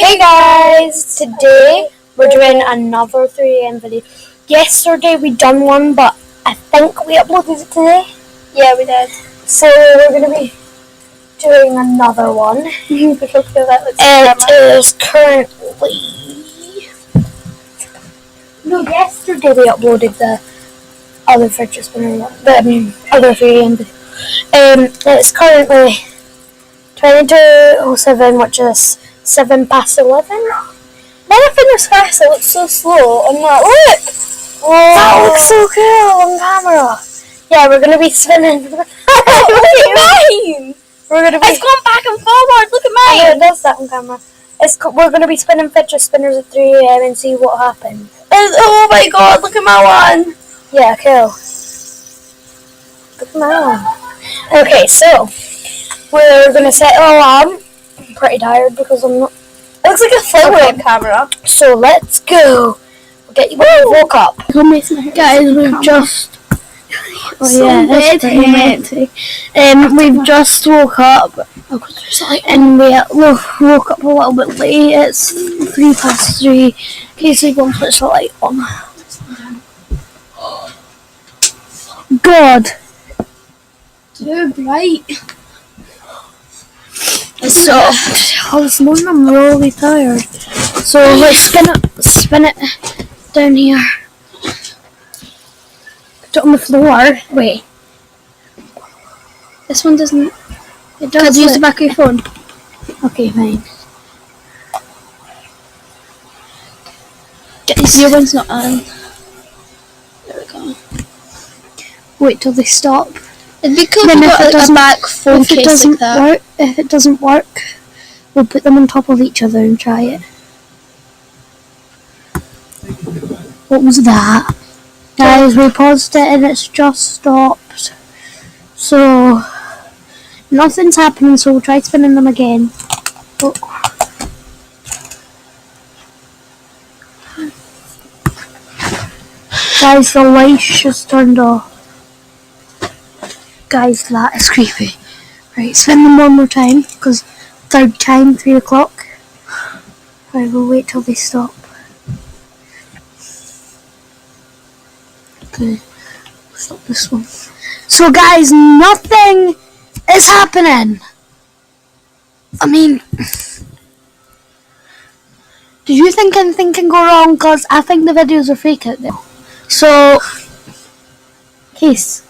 Hey guys, today we're doing another 3am video. Yesterday we done one, but I think we uploaded it today. Yeah, we did. So we're going to be doing another one. It is currently... No, yesterday we uploaded the other fidget spinner one, the other 3am video. It's currently 22:07, which is 7 past 11. Everything was fast. It looks so slow. I'm like, look! Oh, that looks so cool on camera. Yeah, we're gonna be spinning. Look at mine! We're gonna be. It's going back and forward. Look at I know mine. it does that on camera. We're gonna be spinning fidget spinners at 3am and see what happens. Oh my god! Look at my one. Yeah, cool. Look at my one. Okay, so we're gonna set an alarm. I'm pretty tired because I'm not. It looks like a flower on camera. So let's go. We'll get you when you woke up. Guys, we've just... we've just woke up and we woke up a little bit late. It's 3 past 3. Casey, go and switch the light on. God! Too bright. So, this morning I'm really tired. So let's spin it down here. Put it on the floor. Wait. This one doesn't. It does. Use the back of your phone. Okay, fine. Your one's not on. There we go. Wait till they stop. It'd be cool if it doesn't back phone if it case doesn't like that. work, if it doesn't work, we'll put them on top of each other and try it. What was that? Guys, we paused it and it's just stopped. So, nothing's happening, so we'll try spinning them again. Oh. Guys, the lights just turned off. Guys, that is creepy. Right, spin them one more time, because third time, 3 o'clock. Right, we'll wait till they stop. Okay, stop this one. So guys, nothing is happening. I mean, did you think anything can go wrong? Because I think the videos are fake out there. So, Case.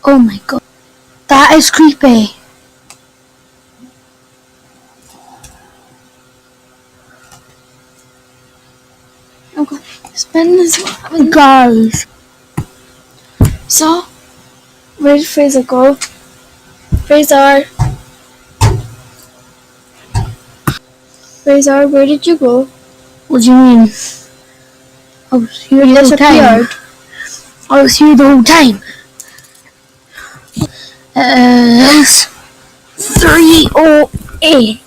Oh my god. That is creepy. Okay. Spin this one. Guys. So, where did Fraser go? Fraser, where did you go? What do you mean? I was here the whole time. I was here the whole time. It's 3:08.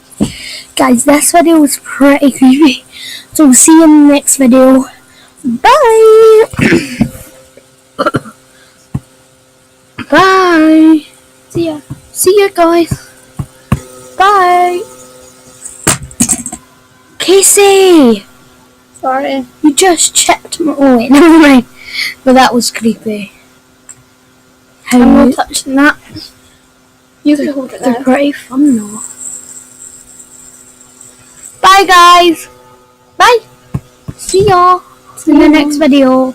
Guys, this video was pretty creepy. So we'll see you in the next video. Bye! Bye! See ya, guys. Bye! Casey! Sorry. You just checked my... Oh wait, never mind. But that was creepy. I'm not touching that. You can hold it They're there. pretty fun though. Bye guys! Bye! See y'all in the next video.